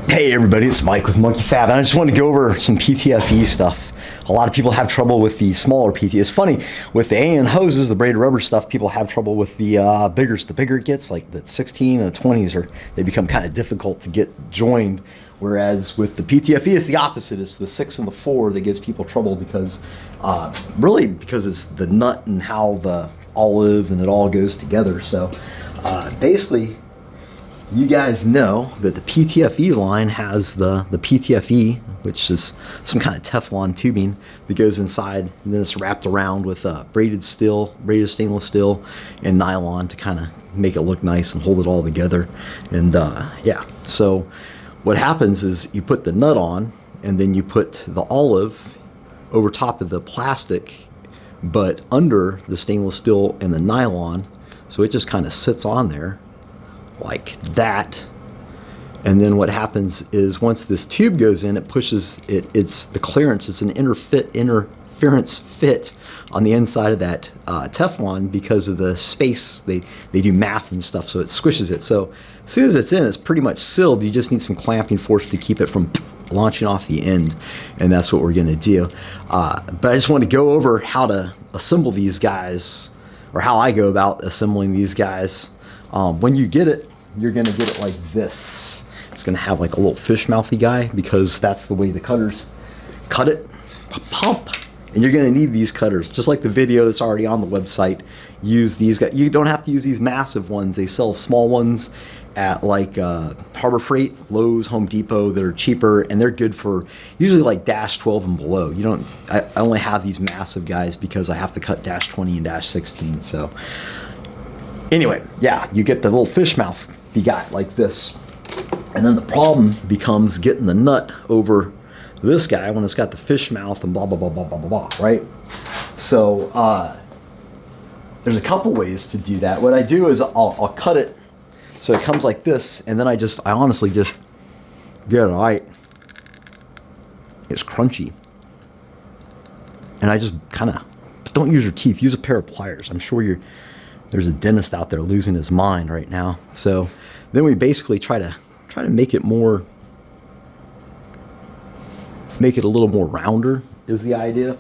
Hey everybody, it's Mike with Monkey Fab, and I just wanted to go over some PTFE stuff. A lot of people have trouble with the smaller PT. It's funny, with the AN hoses, the braided rubber stuff, people have trouble with the biggers. The bigger it gets, like the 16 and the 20s, they become kind of difficult to get joined. Whereas with the PTFE, it's the opposite. It's the 6 and the 4 that gives people trouble because, really because it's the nut and how the olive and it all goes together. So basically, you guys know that the PTFE line has the PTFE, which is some kind of Teflon tubing that goes inside, and then it's wrapped around with braided stainless steel and nylon to kind of make it look nice and hold it all together. And yeah, so what happens is you put the nut on, and then you put the olive over top of the plastic, but under the stainless steel and the nylon, so it just kind of sits on there like that. And then what happens is once this tube goes in, it pushes it, it's the clearance, it's an interference fit on the inside of that Teflon because of the space. They do math and stuff, so it squishes it. So as soon as it's in, it's pretty much sealed. You just need some clamping force to keep it from launching off the end, and that's what we're gonna do. But I just want to go over how to assemble these guys, or how I go about assembling these guys. When you get it, you're gonna get it like this. It's gonna have like a little fish mouthy guy because that's the way the cutters cut it. Pump. And you're gonna need these cutters, just like the video that's already on the website. Use these guys. You don't have to use these massive ones. They sell small ones at like Harbor Freight, Lowe's, Home Depot that are cheaper, and they're good for usually like -12 and below. You don't. I only have these massive guys because I have to cut -20 and -16. So anyway, yeah, you get the little fish mouth you got like this. And then the problem becomes getting the nut over this guy when it's got the fish mouth and blah, blah, blah, blah, blah, blah, blah, right? So there's a couple ways to do that. What I do is I'll cut it so it comes like this, and then I honestly just get it right. It's crunchy. And I just kind of, don't use your teeth, use a pair of pliers. I'm sure there's a dentist out there losing his mind right now. So then we basically try to make it a little more rounder is the idea.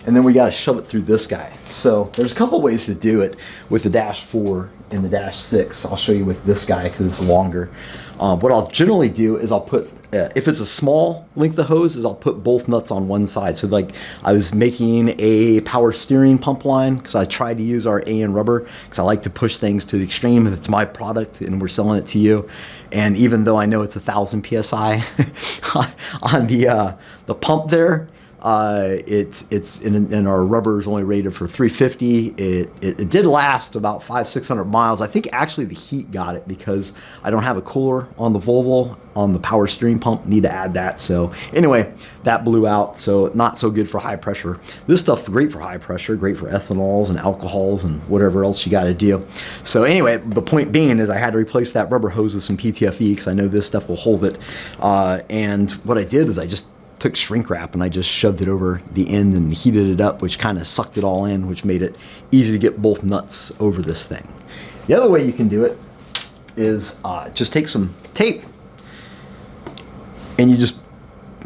And then we got to shove it through this guy. So there's a couple ways to do it with the -4 and the -6. I'll show you with this guy because it's longer. What I'll generally do is I'll put, if it's a small length of hose, is I'll put both nuts on one side. So like I was making a power steering pump line because I tried to use our AN rubber because I like to push things to the extreme if it's my product and we're selling it to you. And even though I know it's 1,000 PSI on the pump there, it's in our rubber is only rated for 350. It did last about 500-600 miles. I think actually the heat got it because I don't have a cooler on the Volvo on the power steering pump. Need to add that. So anyway, that blew out. So not so good for high pressure. This stuff great for high pressure, great for ethanols and alcohols and whatever else you got to do. So anyway, the point being is I had to replace that rubber hose with some PTFE because I know this stuff will hold it. And what I did is I just took shrink wrap and I just shoved it over the end and heated it up, which kind of sucked it all in, which made it easy to get both nuts over this thing. The other way you can do it is just take some tape and you just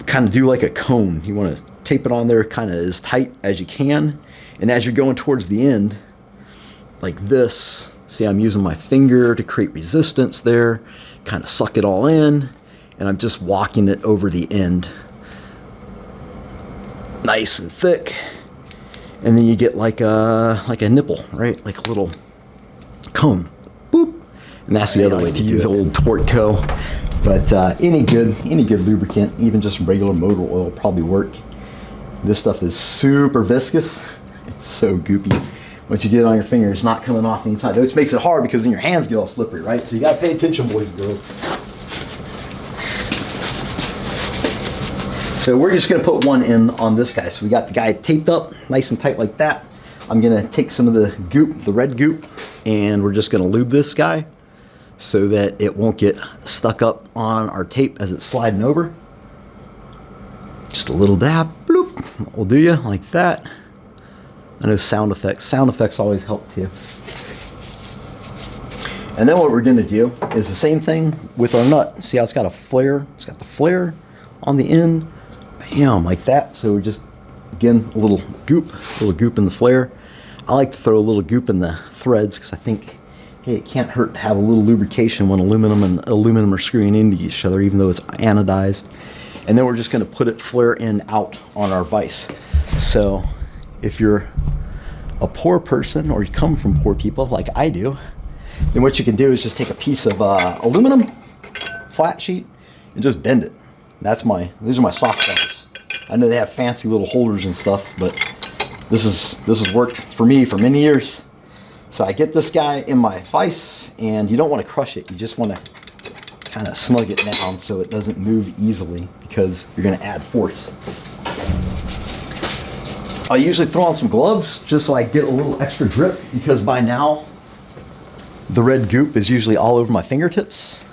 kind of do like a cone. You want to tape it on there kind of as tight as you can, and as you're going towards the end like this, see I'm using my finger to create resistance there, kind of suck it all in, and I'm just walking it over the end nice and thick, and then you get like a nipple, right? Like a little cone. Boop. And that's the other way to use old Tortco. But any good lubricant, even just regular motor oil, will probably work. This stuff is super viscous. It's so goopy. Once you get it on your finger, it's not coming off anytime, which makes it hard because then your hands get all slippery, right? So you gotta pay attention, boys and girls. So we're just gonna put one in on this guy. So we got the guy taped up nice and tight like that. I'm gonna take some of the goop, the red goop, and we're just gonna lube this guy so that it won't get stuck up on our tape as it's sliding over. Just a little dab, bloop, will do you like that. I know sound effects always help too. And then what we're going to do is the same thing with our nut. See how it's got a flare? It's got the flare on the end. Bam, like that. So we just, again, a little goop in the flare. I like to throw a little goop in the threads because I think, hey, it can't hurt to have a little lubrication when aluminum and aluminum are screwing into each other, even though it's anodized. And then we're just going to put it flare in out on our vise. So if you're a poor person or you come from poor people like I do, then what you can do is just take a piece of aluminum flat sheet and just bend it. These are my soft vise. I know they have fancy little holders and stuff, but this has worked for me for many years. So I get this guy in my vise, and you don't want to crush it. You just want to kind of snug it down so it doesn't move easily because you're going to add force. I usually throw on some gloves just so I get a little extra grip, because by now the red goop is usually all over my fingertips.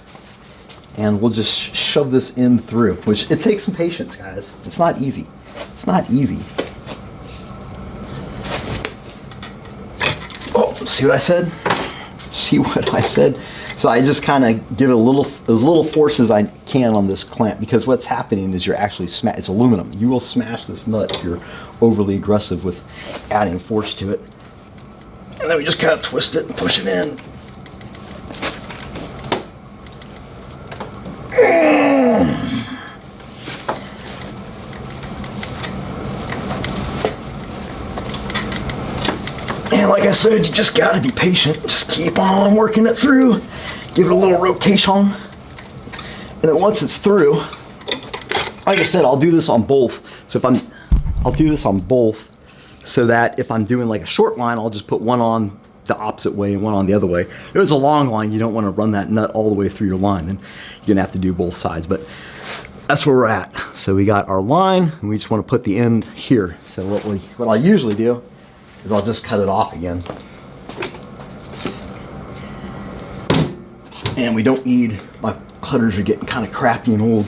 And we'll just shove this in through, which it takes some patience, guys. It's not easy. It's not easy. Oh, see what I said? See what I said? So I just kind of give it as little force as I can on this clamp, because what's happening is you're actually it's aluminum. You will smash this nut if you're overly aggressive with adding force to it. And then we just kind of twist it and push it in. And like I said, you just got to be patient. Just keep on working it through. Give it a little rotation. And then once it's through, like I said, I'll do this on both. So I'll do this on both so that if I'm doing like a short line, I'll just put one on the opposite way and one on the other way. If it's a long line, you don't want to run that nut all the way through your line. Then you're going to have to do both sides. But that's where we're at. So we got our line, and we just want to put the end here. So what I usually do is I'll just cut it off again. And we don't need, my cutters are getting kind of crappy and old.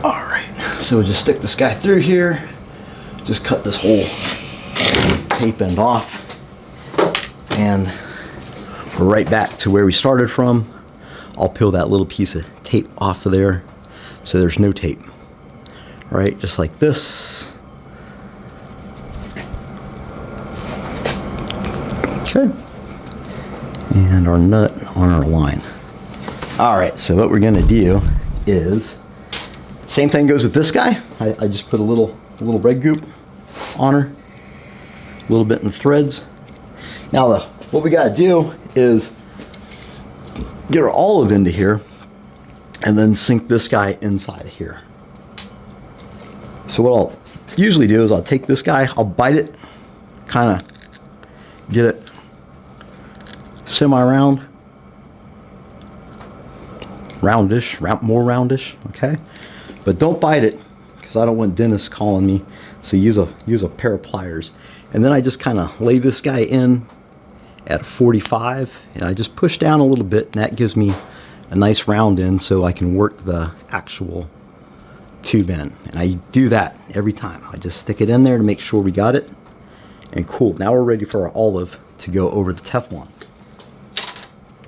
All right, so we'll just stick this guy through here. Just cut this whole tape end off. And we're right back to where we started from. I'll peel that little piece of tape off of there so there's no tape. All right, just like this. Okay, and our nut on our line. All right, so what we're gonna do is, same thing goes with this guy. I just put a little red goop on her, a little bit in the threads. Now what we gotta do is get our olive into here and then sink this guy inside of here. So what I'll usually do is I'll take this guy, I'll bite it, kind of get it semi-round, roundish, more roundish, okay? But don't bite it, because I don't want dentists calling me. So use a pair of pliers. And then I just kind of lay this guy in at a 45, and I just push down a little bit, and that gives me a nice round in so I can work the actual tube in. And I do that every time. I just stick it in there to make sure we got it. And cool, now we're ready for our olive to go over the Teflon.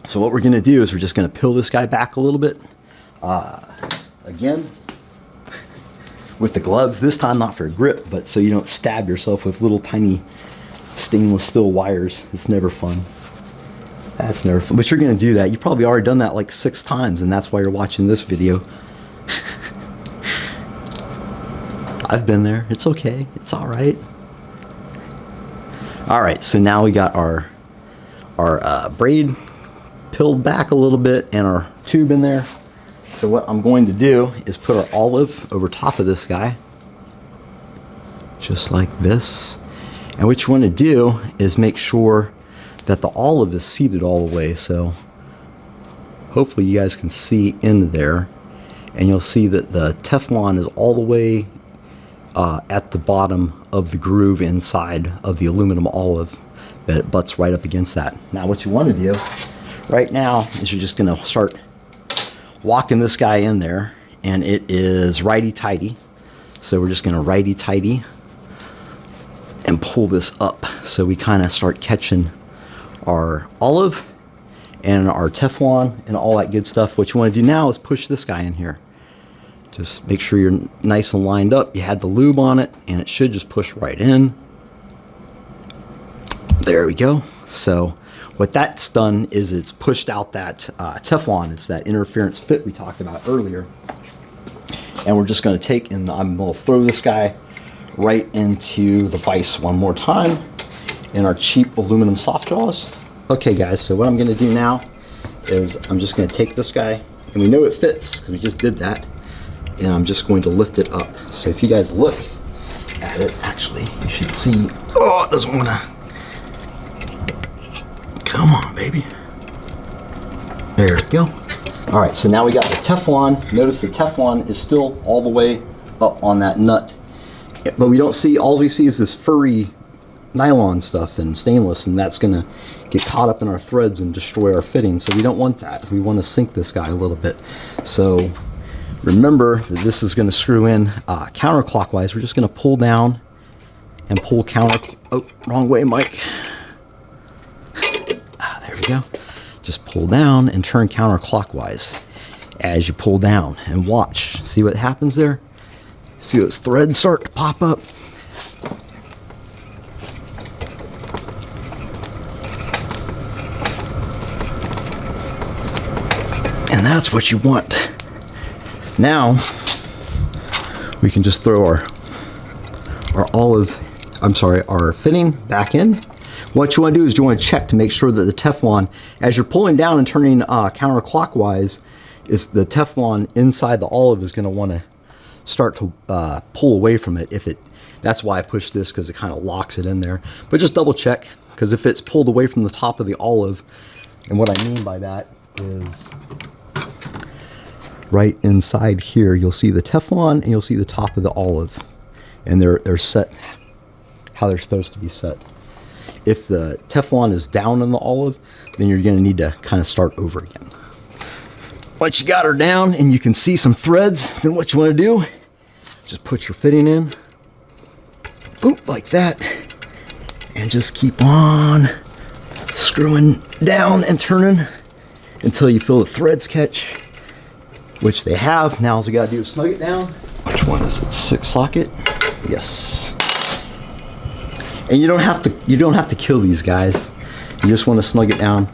So what we're gonna do is we're just gonna peel this guy back a little bit. Again, with the gloves, this time not for grip, but so you don't stab yourself with little tiny stainless steel wires. It's never fun. That's never fun, but you're gonna do that. You've probably already done that like 6 times, and that's why you're watching this video. I've been there, it's okay, it's all right. All right, so now we got our braid peeled back a little bit and our tube in there. So what I'm going to do is put our olive over top of this guy, just like this. And what you want to do is make sure that the olive is seated all the way. So hopefully you guys can see in there, and you'll see that the Teflon is all the way at the bottom of the groove inside of the aluminum olive, that it butts right up against that. Now what you want to do right now is you're just going to start walking this guy in there, and it is righty-tighty. So we're just going to righty-tighty and pull this up so we kind of start catching our olive and our Teflon and all that good stuff. What you want to do now is push this guy in here. Just make sure you're nice and lined up. You had the lube on it, and it should just push right in. There we go. So what that's done is it's pushed out that Teflon. It's that interference fit we talked about earlier. And we're just going to take, and I'm going to throw this guy right into the vise one more time in our cheap aluminum soft jaws. Okay guys, so what I'm going to do now is I'm just going to take this guy, and we know it fits because we just did that, and I'm just going to lift it up. So if you guys look at it, actually, you should see, oh, it doesn't want to, come on, baby. There we go. All right, so now we got the Teflon. Notice the Teflon is still all the way up on that nut, but we don't see, all we see is this furry nylon stuff and stainless, and that's gonna get caught up in our threads and destroy our fitting. So we don't want that. We want to sink this guy a little bit. So remember that this is going to screw in counterclockwise. We're just going to pull down and pull oh, wrong way, Mike. There we go. Just pull down and turn counterclockwise as you pull down, and watch. See what happens there? See those threads start to pop up? And that's what you want. Now we can just throw our our fitting back in. What you want to do is you want to check to make sure that the Teflon, as you're pulling down and turning counterclockwise, is the Teflon inside the olive is going to want to start to pull away from it. That's why I push this, because it kind of locks it in there. But just double check, because if it's pulled away from the top of the olive, and what I mean by that is right inside here, you'll see the Teflon and you'll see the top of the olive, and they're set how they're supposed to be set. If the Teflon is down in the olive, then you're going to need to kind of start over again. Once you got her down and you can see some threads, then what you want to do, just put your fitting in, boop, like that, and just keep on screwing down and turning until you feel the threads catch, which they have. Now all you gotta do is snug it down. Which one is it? 6 socket? Yes. And you don't have to kill these guys. You just want to snug it down.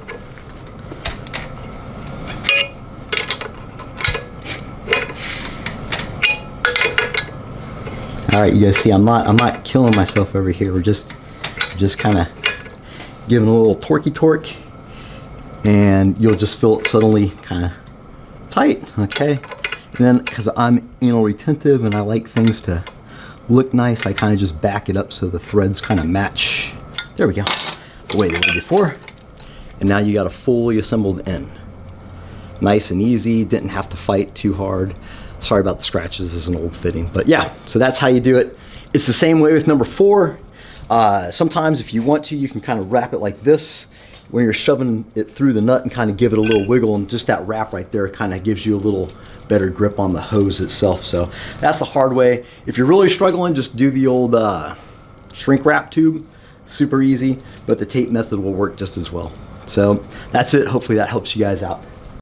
All right, you guys see, I'm not killing myself over here. We're just kind of giving a little torque, and you'll just feel it suddenly kind of tight, okay? And then, because I'm anal retentive and I like things to look nice, I kind of just back it up so the threads kind of match. There we go, the way they were before. And now you got a fully assembled end. Nice and easy, didn't have to fight too hard. Sorry about the scratches, this is an old fitting. But yeah, so that's how you do it. It's the same way with number 4. Sometimes if you want to, you can kind of wrap it like this when you're shoving it through the nut, and kind of give it a little wiggle, and just that wrap right there kind of gives you a little better grip on the hose itself. So that's the hard way. If you're really struggling, just do the old shrink wrap tube. Super easy, but the tape method will work just as well. So that's it. Hopefully that helps you guys out.